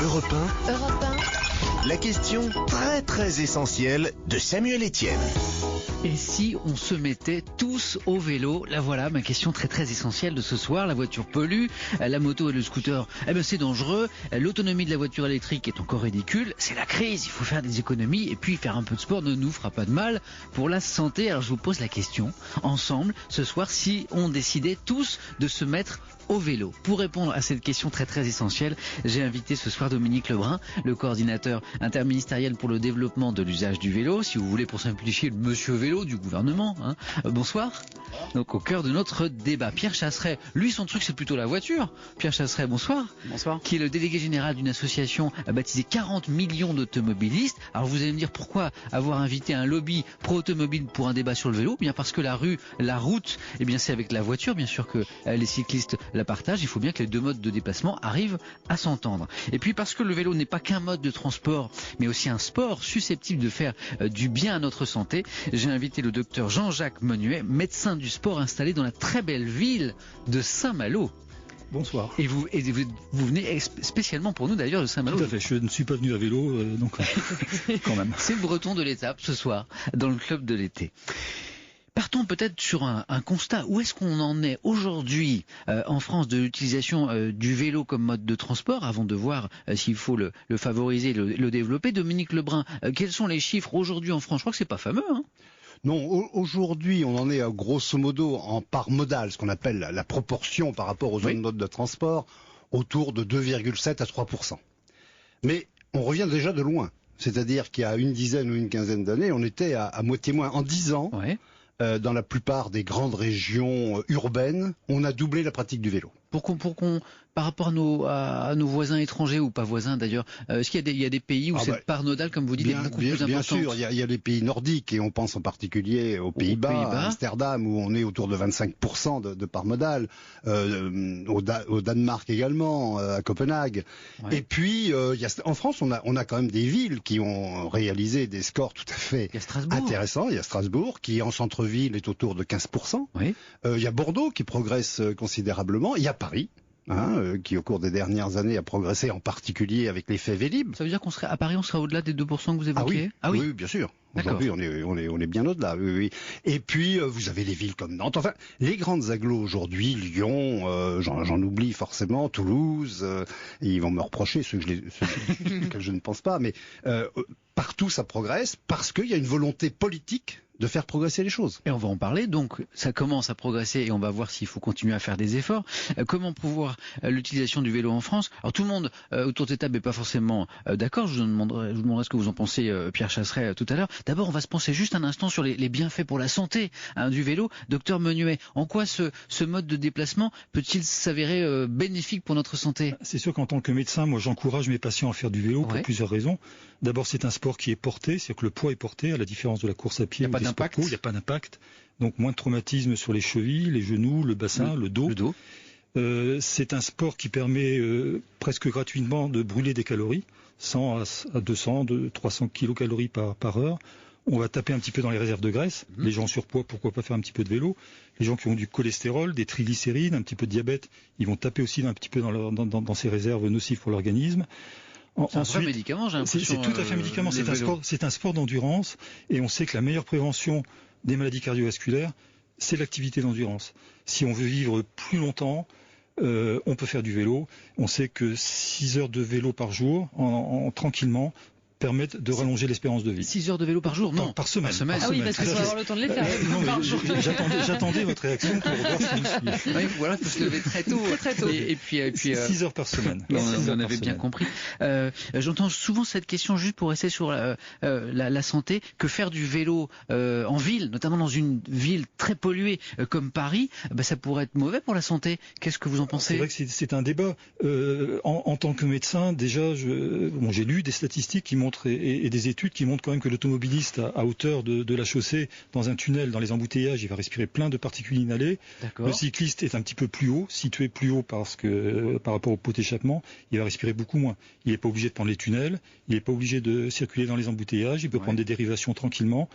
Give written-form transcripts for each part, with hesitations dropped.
Europe 1, Europe 1. la question très essentielle de Samuel Etienne. Et si on se mettait tous au vélo? La voilà, ma question très essentielle de ce soir. La voiture pollue, la moto et le scooter, c'est dangereux. L'autonomie de la voiture électrique est encore ridicule. C'est la crise, il faut faire des économies et puis faire un peu de sport ne nous fera pas de mal pour la santé. Alors je vous pose la question, ensemble, ce soir, si on décidait tous de se mettre au vélo. Pour répondre à cette question très essentielle, j'ai invité ce soir Dominique Lebrun, le coordinateur interministériel pour le développement de l'usage du vélo, si vous voulez pour simplifier le monsieur vélo du gouvernement. Bonsoir. Donc au cœur de notre débat, Pierre Chasseret, lui son truc c'est plutôt la voiture. Pierre Chasseret, bonsoir. Bonsoir. Qui est le délégué général d'une association baptisée 40 millions d'automobilistes. Alors vous allez me dire pourquoi avoir invité un lobby pro-automobile pour un débat sur le vélo? Bien parce que la route, c'est avec la voiture, bien sûr que les cyclistes la partagent. Il faut bien que les deux modes de déplacement arrivent à s'entendre. Et puis parce que le vélo n'est pas qu'un mode de transport, mais aussi un sport susceptible de faire du bien à notre santé, j'ai invité le docteur Jean-Jacques Menuet, médecin du sport installé dans la très belle ville de Saint-Malo. Bonsoir. Et vous venez spécialement pour nous d'ailleurs de Saint-Malo. Tout à fait, je ne suis pas venu à vélo, donc quand même. C'est le breton de l'étape ce soir, dans le club de l'été. Partons peut-être sur un constat. Où est-ce qu'on en est aujourd'hui en France de l'utilisation du vélo comme mode de transport, avant de voir s'il faut le favoriser, le développer? Dominique Lebrun, quels sont les chiffres aujourd'hui en France? Je crois que c'est pas fameux, hein? Non, aujourd'hui, on en est grosso modo en part modale, ce qu'on appelle la proportion par rapport aux autres modes de transport, autour de 2,7 à 3%. Mais on revient déjà de loin. C'est-à-dire qu'il y a une dizaine ou une quinzaine d'années, on était à moitié moins. En 10 ans, dans la plupart des grandes régions urbaines, on a doublé la pratique du vélo. Par rapport à nos voisins étrangers ou pas voisins d'ailleurs, est-ce qu'il y a des pays où cette part nodale, comme vous dites, est beaucoup plus importante? Bien sûr, il y a les pays nordiques et on pense en particulier aux Pays-Bas, à Amsterdam où on est autour de 25% de part modale, au Danemark également, à Copenhague. Ouais. Et puis en France, on a quand même des villes qui ont réalisé des scores tout à fait intéressants. Il y a Strasbourg qui en centre-ville est autour de 15%. Oui. Il y a Bordeaux qui progresse considérablement. Il y a Paris. Qui au cours des dernières années a progressé, en particulier avec l'effet Vélib. Ça veut dire qu'à Paris, on sera au-delà des 2% que vous évoquiez? Oui, bien sûr. Aujourd'hui, on est bien au-delà. Oui. Et puis, vous avez les villes comme Nantes. Enfin, les grandes agglos aujourd'hui, Lyon, j'en oublie forcément, Toulouse. Ils vont me reprocher ceux que je ne pense pas, mais partout ça progresse parce qu'il y a une volonté politique de faire progresser les choses. Et on va en parler, donc ça commence à progresser et on va voir s'il faut continuer à faire des efforts. Comment pouvoir l'utilisation du vélo en France? Alors tout le monde autour de cette table n'est pas forcément d'accord, je vous demanderai ce que vous en pensez, Pierre Chasseret, tout à l'heure. D'abord, on va se pencher juste un instant sur les bienfaits pour la santé du vélo. Docteur Menuet, en quoi ce mode de déplacement peut-il s'avérer bénéfique pour notre santé? C'est sûr qu'en tant que médecin, moi j'encourage mes patients à faire du vélo pour plusieurs raisons. D'abord, c'est un sport qui est porté, c'est-à-dire que le poids est porté, à la différence de la course à pied. Il n'y a pas d'impact, donc moins de traumatisme sur les chevilles, les genoux, le bassin, le dos. C'est un sport qui permet presque gratuitement de brûler des calories, 100 à 200, 300 kilocalories par heure. On va taper un petit peu dans les réserves de graisse. Les gens en surpoids, pourquoi pas faire un petit peu de vélo? Les gens qui ont du cholestérol, des triglycérides, un petit peu de diabète, ils vont taper aussi un petit peu dans ces réserves nocives pour l'organisme. C'est un vrai médicament, j'ai l'impression. C'est tout à fait un médicament. C'est un sport d'endurance et on sait que la meilleure prévention des maladies cardiovasculaires, c'est l'activité d'endurance. Si on veut vivre plus longtemps, on peut faire du vélo. On sait que 6 heures de vélo par jour, tranquillement, permettent de rallonger l'espérance de vie. 6 heures de vélo par jour? Non, par semaine. Ah oui, parce qu'il faut avoir le temps de les faire. J'attendais votre réaction pour voir si vous suivez. Voilà, il faut se lever très tôt. Et puis 6 heures par semaine. Vous en avez bien compris. J'entends souvent cette question, juste pour rester sur la santé, que faire du vélo en ville, notamment dans une ville très polluée comme Paris, ça pourrait être mauvais pour la santé. Qu'est-ce que vous en pensez? C'est vrai que c'est un débat. En tant que médecin, déjà, j'ai lu des statistiques qui montrent et des études qui montrent quand même que l'automobiliste à hauteur de la chaussée, dans un tunnel, dans les embouteillages, il va respirer plein de particules inhalées. Le cycliste est un petit peu plus haut, situé plus haut parce que par rapport au pot d'échappement, il va respirer beaucoup moins. Il n'est pas obligé de prendre les tunnels, il n'est pas obligé de circuler dans les embouteillages, il peut prendre des dérivations tranquillement.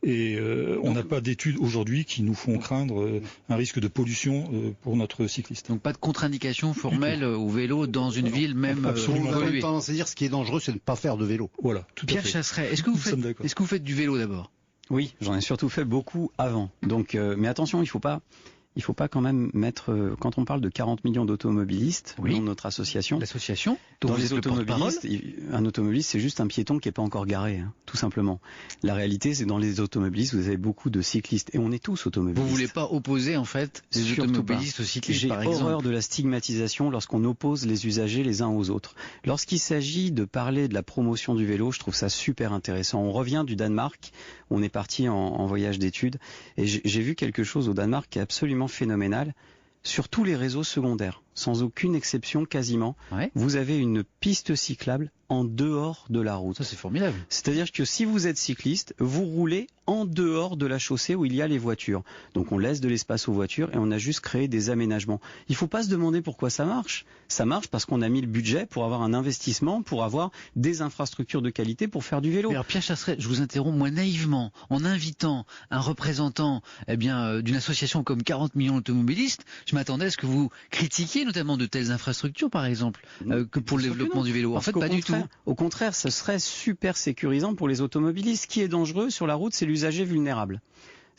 Et on n'a pas d'études aujourd'hui qui nous font craindre un risque de pollution pour notre cycliste. Donc pas de contre-indication formelle au vélo dans une ville même absolument. On a polluée. tendance à dire ce qui est dangereux, c'est de ne pas faire de vélo. Voilà, tout à fait. Pierre Chasseret, est-ce que vous faites du vélo d'abord? Oui, j'en ai surtout fait beaucoup avant. Donc, mais attention, il faut pas quand même mettre, quand on parle de 40 millions d'automobilistes dans notre association. L'association, dans les automobilistes, un automobiliste, c'est juste un piéton qui n'est pas encore garé, hein, tout simplement. La réalité, c'est dans les automobilistes, vous avez beaucoup de cyclistes. Et on est tous automobilistes. Vous voulez pas opposer, en fait, les automobilistes aux cyclistes, par exemple? J'ai horreur de la stigmatisation lorsqu'on oppose les usagers les uns aux autres. Lorsqu'il s'agit de parler de la promotion du vélo, je trouve ça super intéressant. On revient du Danemark, on est parti en voyage d'études, et j'ai vu quelque chose au Danemark qui est absolument phénoménal. Sur tous les réseaux secondaires, sans aucune exception quasiment, vous avez une piste cyclable en dehors de la route. Ça, c'est formidable. C'est-à-dire que si vous êtes cycliste, vous roulez en dehors de la chaussée où il y a les voitures. Donc on laisse de l'espace aux voitures et on a juste créé des aménagements. Il ne faut pas se demander pourquoi ça marche. Ça marche parce qu'on a mis le budget pour avoir un investissement, pour avoir des infrastructures de qualité pour faire du vélo. Alors Pierre Chasseret, je vous interromps, moi naïvement, en invitant un représentant d'une association comme 40 millions d'automobilistes, je m'attendais à ce que vous critiquiez notamment de telles infrastructures, par exemple, que pour le développement du vélo. En fait, pas du tout. Au contraire, ce serait super sécurisant pour les automobilistes. Ce qui est dangereux sur la route, c'est l'usager vulnérable.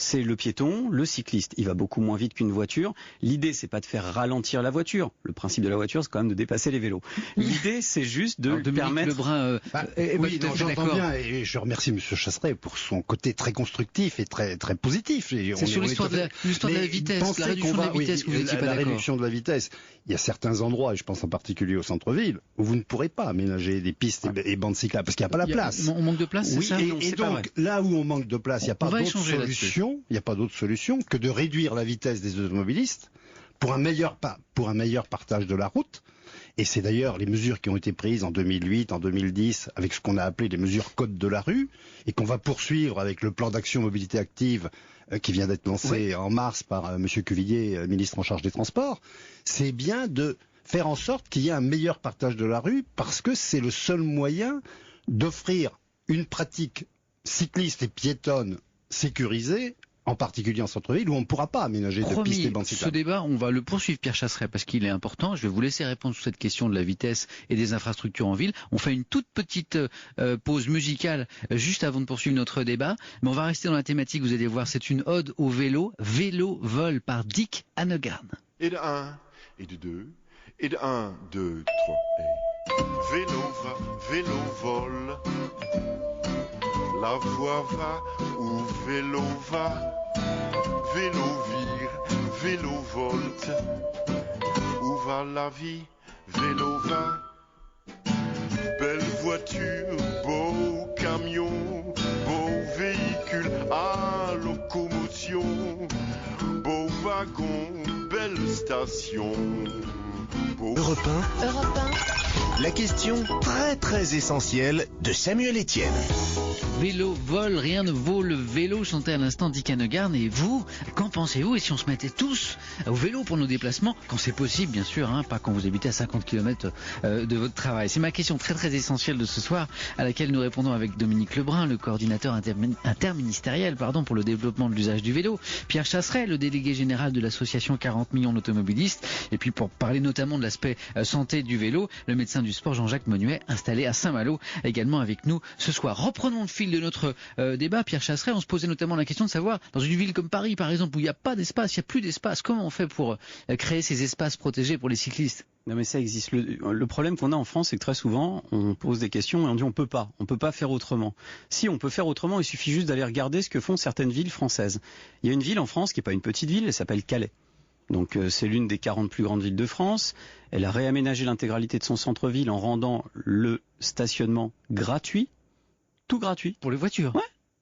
C'est le piéton, le cycliste. Il va beaucoup moins vite qu'une voiture. L'idée, c'est pas de faire ralentir la voiture. Le principe de la voiture, c'est quand même de dépasser les vélos. L'idée, c'est juste de permettre... Oui, j'entends bien, et je remercie M. Chasseret pour son côté très constructif et très positif. C'est sur l'histoire de la vitesse, la réduction de la vitesse que vous n'étiez pas d'accord. La réduction de la vitesse. Il y a certains endroits, et je pense en particulier au centre-ville, où vous ne pourrez pas aménager des pistes et bandes cyclables, parce qu'il n'y a pas la place. On manque de place, c'est ça? Et donc, là où on manque de place, il n'y a pas d'autre solution. Il n'y a pas d'autre solution que de réduire la vitesse des automobilistes pour un meilleur partage de la route. Et c'est d'ailleurs les mesures qui ont été prises en 2008, en 2010, avec ce qu'on a appelé les mesures code de la rue, et qu'on va poursuivre avec le plan d'action mobilité active qui vient d'être lancé en mars par M. Cuvillier, ministre en charge des Transports. C'est bien de faire en sorte qu'il y ait un meilleur partage de la rue, parce que c'est le seul moyen d'offrir une pratique cycliste et piétonne sécurisée, en particulier en centre-ville, où on ne pourra pas aménager de pistes et bandes cyclables. Ce débat, on va le poursuivre, Pierre Chasseret, parce qu'il est important. Je vais vous laisser répondre sur cette question de la vitesse et des infrastructures en ville. On fait une toute petite pause musicale juste avant de poursuivre notre débat. Mais on va rester dans la thématique, vous allez voir, c'est une ode au vélo. Vélo vol par Dick Annegarn. Et de 1, et de 2, et de 1, 2, 3, et... Vélo va, vélo vole. La voie va où vélo va, vélo vire, vélo volte. Où va la vie, vélo va. Belle voiture, beau camion, beau véhicule à locomotion, beau wagon, belle station. Europe 1. La question très essentielle de Samuel Etienne. Vélo vole, rien ne vaut le vélo, chantait à l'instant Dick Annegarn. Et vous, qu'en pensez-vous? Et si on se mettait tous au vélo pour nos déplacements, quand c'est possible bien sûr, pas quand vous habitez à 50 km de votre travail? C'est ma question très essentielle de ce soir, à laquelle nous répondons avec Dominique Lebrun, le coordinateur interministériel pour le développement de l'usage du vélo, Pierre Chasseret, le délégué général de l'association 40 millions d'automobilistes, et puis pour parler notamment de l'aspect santé du vélo, le médecin du sport Jean-Jacques Monnuet, installé à Saint-Malo, également avec nous ce soir. Reprenons le fil de notre débat, Pierre Chasseret. On se posait notamment la question de savoir, dans une ville comme Paris par exemple, où il n'y a pas d'espace, il n'y a plus d'espace, comment on fait pour créer ces espaces protégés pour les cyclistes? Non mais ça existe. Le problème qu'on a en France, c'est que très souvent, on pose des questions et on dit on peut pas faire autrement. Si on peut faire autrement, il suffit juste d'aller regarder ce que font certaines villes françaises. Il y a une ville en France qui n'est pas une petite ville, elle s'appelle Calais. Donc c'est l'une des 40 plus grandes villes de France. Elle a réaménagé l'intégralité de son centre-ville en rendant le stationnement gratuit. Tout gratuit. Pour les voitures? Ouais,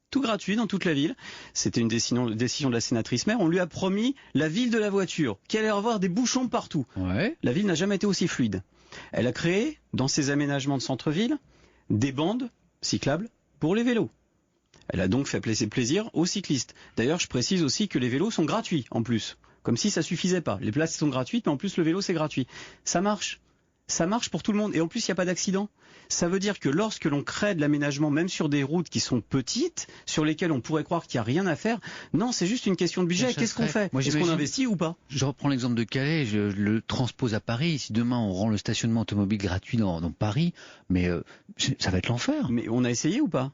tout gratuit dans toute la ville. C'était une décision de la sénatrice maire. On lui a promis la ville de la voiture, qu'il allait avoir des bouchons partout. Ouais. La ville n'a jamais été aussi fluide. Elle a créé, dans ses aménagements de centre-ville, des bandes cyclables pour les vélos. Elle a donc fait plaisir aux cyclistes. D'ailleurs, je précise aussi que les vélos sont gratuits en plus. Comme si ça suffisait pas. Les places sont gratuites, mais en plus le vélo c'est gratuit. Ça marche. ça marche pour tout le monde. Et en plus, il n'y a pas d'accident. Ça veut dire que lorsque l'on crée de l'aménagement, même sur des routes qui sont petites, sur lesquelles on pourrait croire qu'il n'y a rien à faire, non, c'est juste une question de budget. Qu'est-ce qu'on fait? Est-ce qu'on investit ou pas? Je reprends l'exemple de Calais, je le transpose à Paris. Si demain on rend le stationnement automobile gratuit dans Paris, mais ça va être l'enfer. Mais on a essayé ou pas?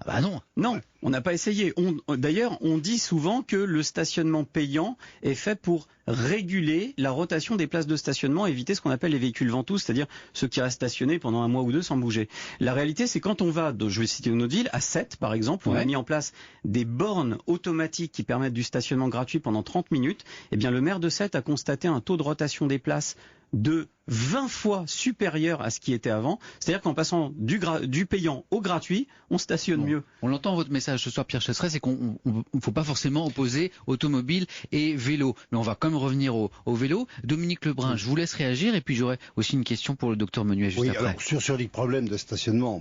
Ah bah non. Non, on n'a pas essayé. D'ailleurs, on dit souvent que le stationnement payant est fait pour réguler la rotation des places de stationnement, éviter ce qu'on appelle les véhicules ventous, c'est-à-dire ceux qui restent stationnés pendant un mois ou deux sans bouger. La réalité, c'est quand on va, je vais citer une autre ville, à Sète par exemple, on a mis en place des bornes automatiques qui permettent du stationnement gratuit pendant 30 minutes. Eh bien, le maire de Sète a constaté un taux de rotation des places de 20 fois supérieur à ce qui était avant. C'est-à-dire qu'en passant du payant au gratuit, on stationne mieux. On l'entend votre message ce soir, Pierre Chasseret, c'est qu'on ne faut pas forcément opposer automobile et vélo. Mais on va quand même revenir au vélo. Dominique Lebrun, je vous laisse réagir et puis j'aurai aussi une question pour le docteur Menuet juste après. Alors sur les problèmes de stationnement,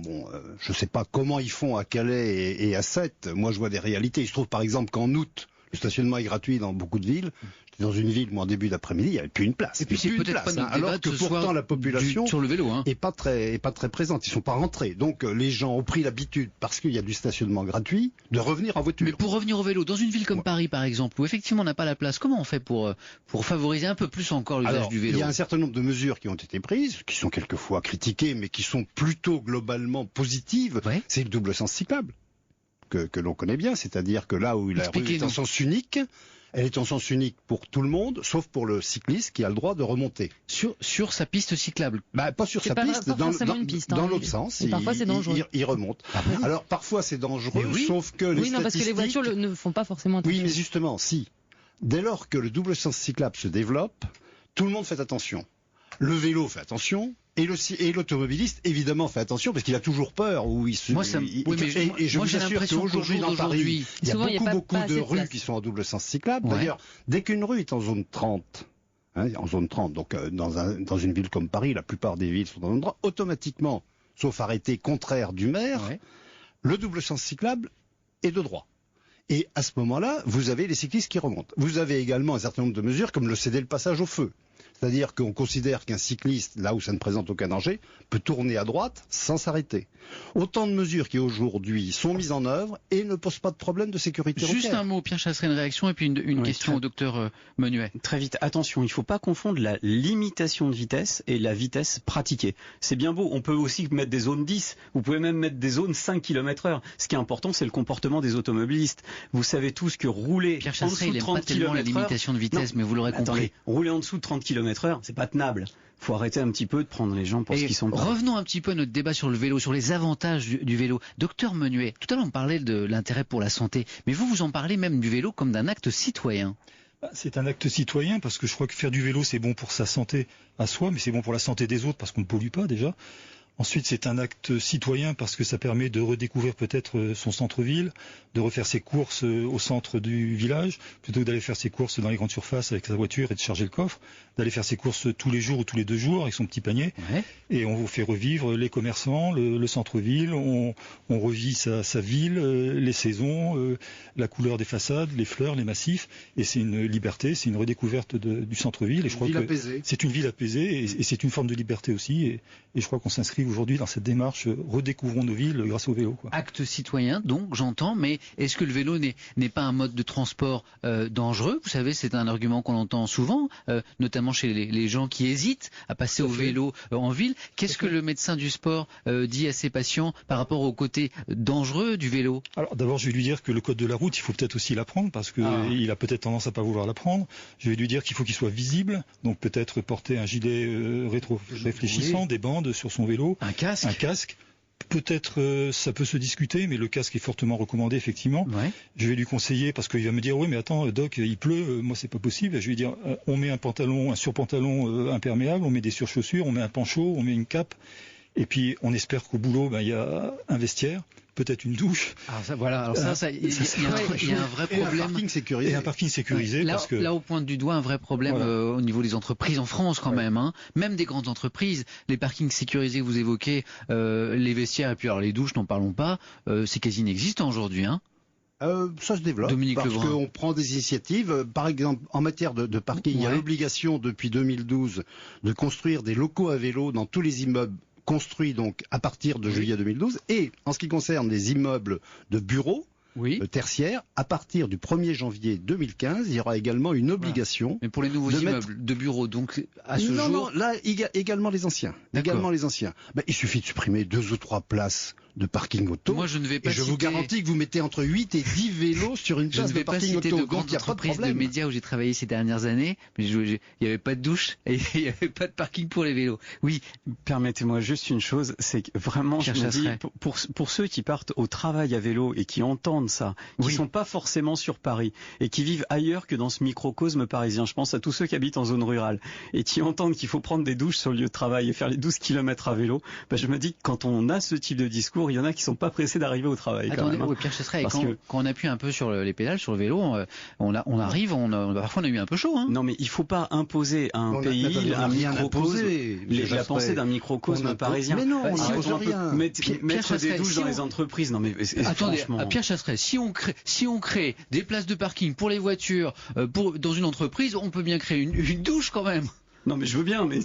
je ne sais pas comment ils font à Calais et à Sète. Moi, je vois des réalités. Je trouve par exemple qu'en août, le stationnement est gratuit dans beaucoup de villes. J'étais dans une ville, moi, en début d'après-midi, il n'y avait plus une place. Et puis c'est peut-être pas notre alors que pourtant la population sur le vélo, est pas très présente. Ils sont pas rentrés. Donc les gens ont pris l'habitude, parce qu'il y a du stationnement gratuit, de revenir en voiture. Mais pour revenir au vélo, dans une ville comme Paris, par exemple, où effectivement on n'a pas la place, comment on fait pour favoriser un peu plus encore l'usage du vélo? Il y a un certain nombre de mesures qui ont été prises, qui sont quelquefois critiquées, mais qui sont plutôt globalement positives. C'est le double sens cyclable. Que l'on connaît bien, c'est-à-dire que là où la rue est en sens unique, elle est en sens unique pour tout le monde, sauf pour le cycliste qui a le droit de remonter. Sur sa piste cyclable? Pas sur sa piste, dans l'autre sens. Et parfois c'est dangereux. Il remonte. Alors parfois c'est dangereux, sauf que les statistiques... parce que les voitures ne font pas forcément attention. Oui, mais justement, si. Dès lors que le double sens cyclable se développe, tout le monde fait attention. Le vélo fait attention. Et l'automobiliste, évidemment, fait attention parce qu'il a toujours peur. Et je vous assure qu'aujourd'hui, dans Paris, il y a beaucoup de rues qui sont en double sens cyclable. D'ailleurs, dès qu'une rue est en zone 30, donc dans une ville comme Paris, la plupart des villes sont dans un endroit, automatiquement, sauf arrêté contraire du maire, le double sens cyclable est de droit. Et à ce moment-là, vous avez les cyclistes qui remontent. Vous avez également un certain nombre de mesures comme le céder le passage au feu. C'est-à-dire qu'on considère qu'un cycliste, là où ça ne présente aucun danger, peut tourner à droite sans s'arrêter. Autant de mesures qui aujourd'hui sont mises en œuvre et ne posent pas de problème de sécurité routière. Juste un mot, Pierre Chasseret, une réaction et puis une question au docteur Menuet. Très vite, attention, il ne faut pas confondre la limitation de vitesse et la vitesse pratiquée. C'est bien beau, on peut aussi mettre des zones 10, vous pouvez même mettre des zones 5 km/h. Ce qui est important, c'est le comportement des automobilistes. Vous savez tous que rouler Pierre en dessous de 30 km/h... la limitation de vitesse, mais vous l'aurez compris. Rouler en dessous de 30 km/h, c'est pas tenable. Faut arrêter un petit peu de prendre les gens pour ce qu'ils sont. Revenons un petit peu à notre débat sur le vélo, sur les avantages du vélo. Docteur Menuet, tout à l'heure on parlait de l'intérêt pour la santé, mais vous en parlez même du vélo comme d'un acte citoyen. C'est un acte citoyen parce que je crois que faire du vélo c'est bon pour sa santé à soi, mais c'est bon pour la santé des autres parce qu'on ne pollue pas déjà. Ensuite, c'est un acte citoyen parce que ça permet de redécouvrir peut-être son centre-ville, de refaire ses courses au centre du village, plutôt que d'aller faire ses courses dans les grandes surfaces avec sa voiture et de charger le coffre, d'aller faire ses courses tous les jours ou tous les 2 jours avec son petit panier. Et on vous fait revivre les commerçants, le centre-ville, on revit sa ville, les saisons, la couleur des façades, les fleurs, les massifs. Et c'est une liberté, c'est une redécouverte du centre-ville. Et je crois que c'est une ville apaisée et c'est une forme de liberté aussi. Et je crois qu'on s'inscrit aujourd'hui dans cette démarche, redécouvrons nos villes grâce au vélo. Acte citoyen, donc j'entends, mais est-ce que le vélo n'est pas un mode de transport dangereux? Vous savez, c'est un argument qu'on entend souvent, notamment chez les gens qui hésitent à passer au vélo en ville. Qu'est-ce que le médecin du sport dit à ses patients par rapport au côté dangereux du vélo? Alors d'abord, je vais lui dire que le code de la route, il faut peut-être aussi l'apprendre, parce qu'il a peut-être tendance à pas vouloir l'apprendre. Je vais lui dire qu'il faut qu'il soit visible, donc peut-être porter un gilet rétro-réfléchissant, des bandes sur son vélo. Un casque. Peut-être ça peut se discuter, mais le casque est fortement recommandé effectivement. Je vais lui conseiller parce qu'il va me dire oui mais attends Doc, il pleut, moi c'est pas possible. Je vais lui dire on met un surpantalon imperméable, on met des surchaussures, on met un pancho, on met une cape, et puis on espère qu'au boulot il y a un vestiaire. Peut-être une douche. Alors ça, voilà. Alors il y a un vrai problème. Et un parking sécurisé. Là, au pointe du doigt, un vrai problème au niveau des entreprises en France quand même. Même des grandes entreprises. Les parkings sécurisés que vous évoquez, les vestiaires et puis alors les douches, n'en parlons pas. C'est quasi inexistant aujourd'hui. Ça se développe parce qu'on prend des initiatives. Par exemple, en matière de parking, il y a l'obligation depuis 2012 de construire des locaux à vélo dans tous les immeubles construits donc à partir de juillet 2012. Et en ce qui concerne les immeubles de bureaux, tertiaire, à partir du 1er janvier 2015, il y aura également une obligation. Mais pour les nouveaux immeubles de bureaux, donc à ce jour... Non, là, également les anciens. Il suffit de supprimer 2 ou 3 places de parking auto. Moi, je ne vais pas vous garantis que vous mettez entre 8 et 10 vélos sur une place de parking auto. Je ne vais pas citer de grandes entreprises de médias où j'ai travaillé ces dernières années, mais il n'y avait pas de douche et il n'y avait pas de parking pour les vélos. Oui. Permettez-moi juste une chose, c'est que vraiment, je me dis, pour ceux qui partent au travail à vélo et qui entendent ça, qui ne sont pas forcément sur Paris et qui vivent ailleurs que dans ce microcosme parisien, je pense à tous ceux qui habitent en zone rurale et qui entendent qu'il faut prendre des douches sur le lieu de travail et faire les 12 km à vélo, je me dis que quand on a ce type de discours, il y en a qui sont pas pressés d'arriver au travail. Attendez, Pierre Chasseret, quand on appuie un peu sur les pédales, sur le vélo, on arrive, parfois on a eu un peu chaud. Hein. Non, mais il faut pas imposer à un pays un microcosme, la pensée d'un microcosme parisien. Mais non, on rien. Mettre des douches dans les entreprises. Non, mais attendez, Pierre Chasseret, si on crée des places de parking pour les voitures, dans une entreprise, on peut bien créer une douche quand même. Non, mais je veux bien, mais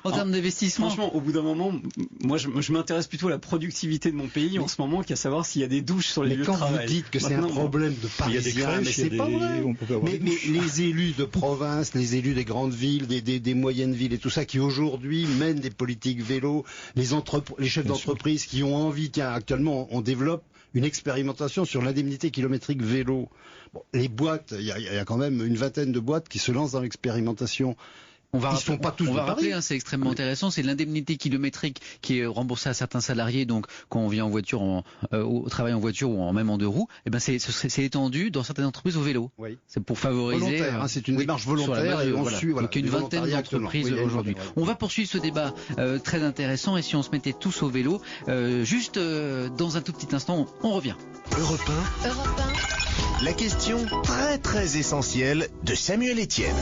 en termes d'investissement. Franchement, au bout d'un moment, moi, je m'intéresse plutôt à la productivité de mon pays en ce moment qu'à savoir s'il y a des douches sur les lieux de travail. Quand vous dites que c'est un problème de Parisiens, mais c'est pas vrai. Mais les élus de province, les élus des grandes villes, des moyennes villes et tout ça, qui aujourd'hui mènent des politiques vélo, les chefs d'entreprise qui ont envie, actuellement, on développe une expérimentation sur l'indemnité kilométrique vélo. Bon, les boîtes, il y a quand même une vingtaine de boîtes qui se lancent dans l'expérimentation. Ils sont pas tous de Paris. Rappeler, c'est extrêmement intéressant, c'est l'indemnité kilométrique qui est remboursée à certains salariés, donc quand on vient en voiture, au travail en voiture ou même en 2 roues, c'est étendu dans certaines entreprises au vélo. Oui. C'est pour favoriser. C'est une démarche volontaire et on suit. Donc il y a une vingtaine d'entreprises aujourd'hui. On va poursuivre ce débat très intéressant et si on se mettait tous au vélo, juste dans un tout petit instant, on revient. Europe 1. La question très très essentielle de Samuel Etienne.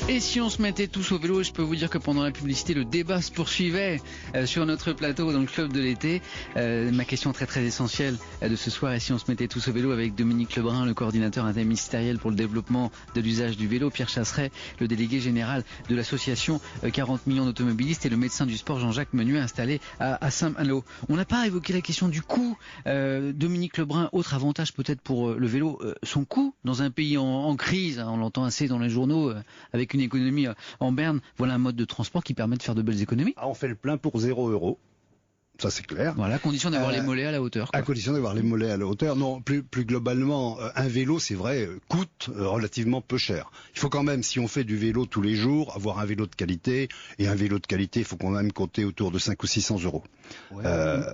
Et si on se mettait tous au vélo, je peux vous dire que pendant la publicité, le débat se poursuivait sur notre plateau dans le club de l'été. Ma question très très essentielle de ce soir est si on se mettait tous au vélo avec Dominique Lebrun, le coordinateur interministériel pour le développement de l'usage du vélo, Pierre Chasseret, le délégué général de l'association 40 millions d'automobilistes et le médecin du sport Jean-Jacques Menuet installé à Saint-Malo. On n'a pas évoqué la question du coût. Dominique Lebrun, autre avantage peut-être pour le vélo, son coût dans un pays en crise, on l'entend assez dans les journaux, avec une économie en berne, voilà un mode de transport qui permet de faire de belles économies. On fait le plein pour 0 €. Ça c'est clair. Voilà, à condition d'avoir les mollets à la hauteur. À condition d'avoir les mollets à la hauteur. Non, plus globalement, un vélo, c'est vrai, coûte relativement peu cher. Il faut quand même, si on fait du vélo tous les jours, avoir un vélo de qualité. Et un vélo de qualité, il faut quand même compter autour de 500 ou 600 €. Ouais,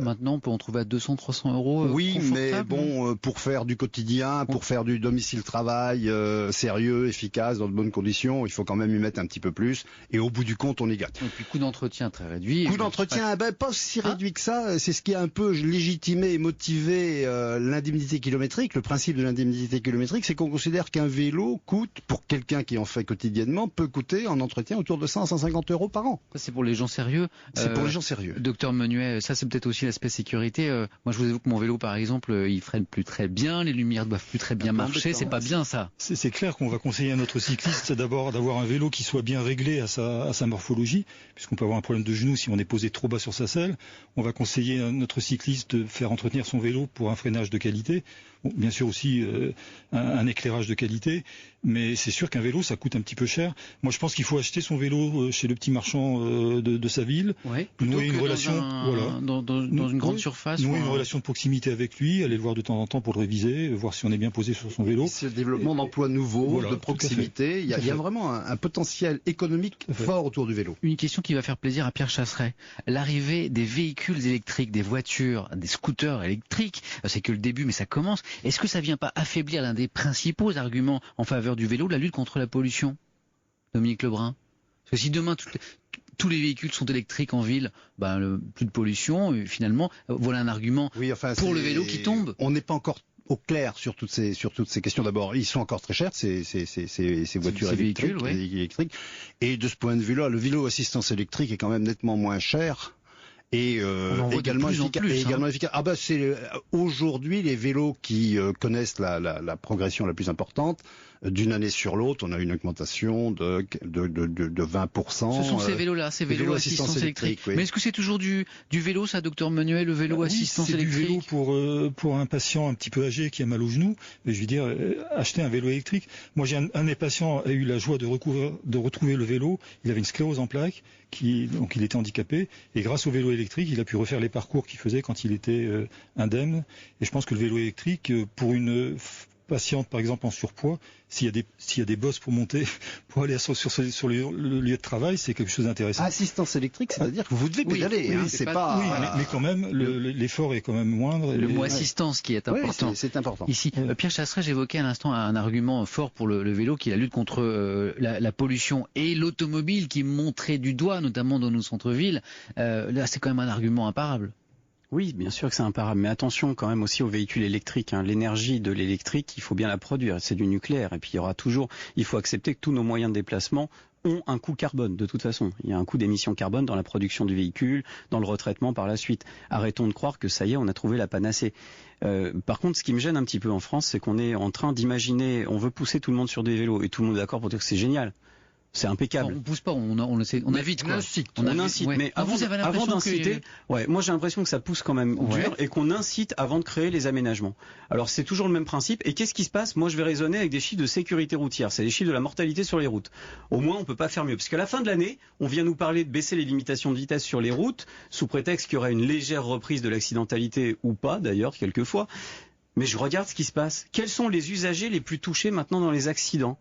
maintenant, on peut en trouver à 200, 300 €. Oui, mais bon, pour faire du quotidien, pour faire du domicile-travail sérieux, efficace, dans de bonnes conditions, il faut quand même y mettre un petit peu plus. Et au bout du compte, on y gagne. Et puis coût d'entretien très réduit. Coût d'entretien, pas si réduit que ça, c'est ce qui a un peu légitimé et motivé l'indemnité kilométrique. Le principe de l'indemnité kilométrique, c'est qu'on considère qu'un vélo coûte, pour quelqu'un qui en fait quotidiennement, peut coûter en entretien autour de 100 à 150 € par an. Ça, c'est pour les gens sérieux. C'est pour les gens sérieux. Docteur Menuet, ça c'est peut-être aussi l'aspect sécurité. Moi, je vous avoue que mon vélo, par exemple, il freine plus très bien, les lumières doivent plus très bien marcher. C'est pas bien ça. C'est clair qu'on va conseiller à notre cycliste d'abord d'avoir un vélo qui soit bien réglé à sa morphologie, puisqu'on peut avoir un problème de genou si on est posé trop bas sur sa selle. On va conseiller à notre cycliste de faire entretenir son vélo pour un freinage de qualité. Bon, bien sûr aussi un éclairage de qualité, mais c'est sûr qu'un vélo ça coûte un petit peu cher. Moi je pense qu'il faut acheter son vélo chez le petit marchand de sa ville, nouer une relation, dans une grande surface, nouer une relation de proximité avec lui, aller le voir de temps en temps pour le réviser, voir si on est bien posé sur son vélo. C'est le développement d'emplois nouveaux, de proximité. Il y a vraiment un potentiel économique fort autour du vélo. Une question qui va faire plaisir à Pierre Chasseret. L'arrivée des véhicules électriques, des voitures, des scooters électriques, c'est que le début, mais ça commence. Est-ce que ça vient pas affaiblir l'un des principaux arguments en faveur du vélo, la lutte contre la pollution, Dominique Lebrun? Parce que si demain tous les véhicules sont électriques en ville, plus de pollution, finalement, voilà un argument pour le vélo qui tombe. On n'est pas encore au clair sur toutes ces questions. D'abord, ils sont encore très chers, ces voitures électriques. Et de ce point de vue-là, le vélo assistance électrique est quand même nettement moins cher. et également efficace. Ah bah c'est aujourd'hui les vélos qui connaissent la progression la plus importante. D'une année sur l'autre, on a une augmentation de 20%. Ce sont ces vélos-là, ces vélos assistance électrique. Oui. Mais est-ce que c'est toujours du vélo, ça, docteur Menuet, le vélo assistance électrique? C'est du vélo pour un patient un petit peu âgé qui a mal au genou. Mais je veux dire, acheter un vélo électrique. Moi, j'ai un de mes patients a eu la joie de retrouver le vélo. Il avait une sclérose en plaques, donc il était handicapé. Et grâce au vélo électrique, il a pu refaire les parcours qu'il faisait quand il était indemne. Et je pense que le vélo électrique, pour une patiente par exemple en surpoids, s'il y a des bosses pour monter, pour aller sur le lieu de travail, c'est quelque chose d'intéressant. Assistance électrique, c'est-à-dire que vous devez pédaler. Mais quand même, l'effort est quand même moindre. Le mot assistance qui est important. Oui, c'est important. Ici, Pierre Chasseret, j'évoquais à l'instant un argument fort pour le vélo, qui est la lutte contre la pollution et l'automobile qui montrait du doigt, notamment dans nos centres-villes. Là, c'est quand même un argument imparable. Oui, bien sûr que c'est imparable, mais attention quand même aussi aux véhicules électriques. L'énergie de l'électrique, il faut bien la produire, c'est du nucléaire. Et puis il faut accepter que tous nos moyens de déplacement ont un coût carbone de toute façon. Il y a un coût d'émission carbone dans la production du véhicule, dans le retraitement par la suite. Arrêtons de croire que ça y est, on a trouvé la panacée. Par contre, ce qui me gêne un petit peu en France, c'est qu'on est en train d'imaginer, on veut pousser tout le monde sur des vélos et tout le monde est d'accord pour dire que c'est génial. C'est impeccable. On pousse pas, on invite quoi. On incite, ouais. Mais avant d'inciter, moi j'ai l'impression que ça pousse quand même dur et qu'on incite avant de créer les aménagements. Alors c'est toujours le même principe. Et qu'est-ce qui se passe? Moi je vais raisonner avec des chiffres de sécurité routière. C'est les chiffres de la mortalité sur les routes. Au moins on peut pas faire mieux, parce qu'à la fin de l'année, on vient nous parler de baisser les limitations de vitesse sur les routes sous prétexte qu'il y aurait une légère reprise de l'accidentalité ou pas d'ailleurs quelquefois. Mais je regarde ce qui se passe. Quels sont les usagers les plus touchés maintenant dans les accidents?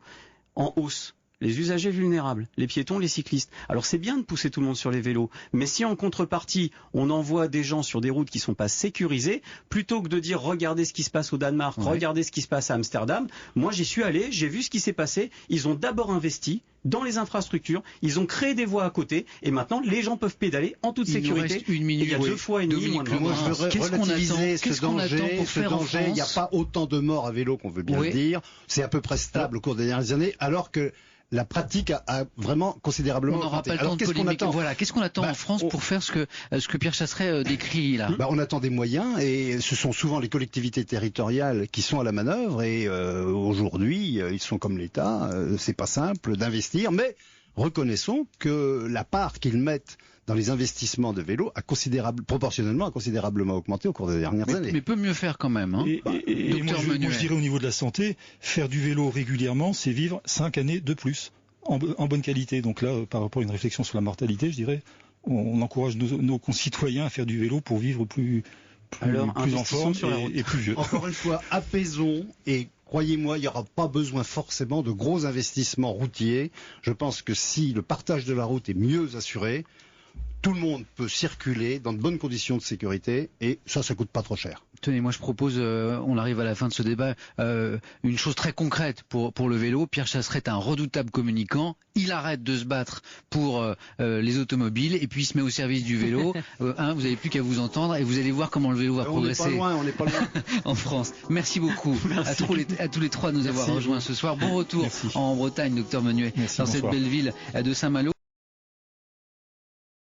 En hausse. Les usagers vulnérables, les piétons, les cyclistes. Alors c'est bien de pousser tout le monde sur les vélos, mais si en contrepartie on envoie des gens sur des routes qui sont pas sécurisées, plutôt que de dire regardez ce qui se passe au Danemark, regardez ce qui se passe à Amsterdam, moi j'y suis allé, j'ai vu ce qui s'est passé, ils ont d'abord investi dans les infrastructures, ils ont créé des voies à côté, et maintenant les gens peuvent pédaler en toute sécurité. Une minute, il y a 2 fois et demi moins de monde. Moi je veux relativiser ce danger, il n'y a pas autant de morts à vélo qu'on veut bien le dire, c'est à peu près stable au cours des dernières années, alors que la pratique a vraiment considérablement augmenté. Alors qu'est-ce qu'on attend? Voilà, qu'est-ce qu'on attend en France pour faire ce que Pierre Chasseret décrit là? On attend des moyens, et ce sont souvent les collectivités territoriales qui sont à la manœuvre, et aujourd'hui ils sont comme l'État, c'est pas simple d'investir, mais reconnaissons que la part qu'ils mettent dans les investissements de vélo a proportionnellement considérablement augmenté au cours des dernières années. Mais peut mieux faire quand même. Hein. Et moi, je dirais au niveau de la santé, faire du vélo régulièrement, c'est vivre 5 années de plus en bonne qualité. Donc là, par rapport à une réflexion sur la mortalité, je dirais, on encourage nos concitoyens à faire du vélo pour vivre plus en forme et plus vieux. Encore une fois, apaisons, et croyez-moi, il n'y aura pas besoin forcément de gros investissements routiers. Je pense que si le partage de la route est mieux assuré, tout le monde peut circuler dans de bonnes conditions de sécurité, et ça coûte pas trop cher. Tenez, moi je propose, on arrive à la fin de ce débat, une chose très concrète pour le vélo. Pierre Chasseret est un redoutable communicant. Il arrête de se battre pour les automobiles et puis il se met au service du vélo. Vous n'avez plus qu'à vous entendre et vous allez voir comment le vélo va progresser. On n'est pas loin. En France. Merci beaucoup à tous les trois de nous avoir rejoints ce soir. Bon retour en Bretagne, docteur Menuet, dans cette belle ville de Saint-Malo.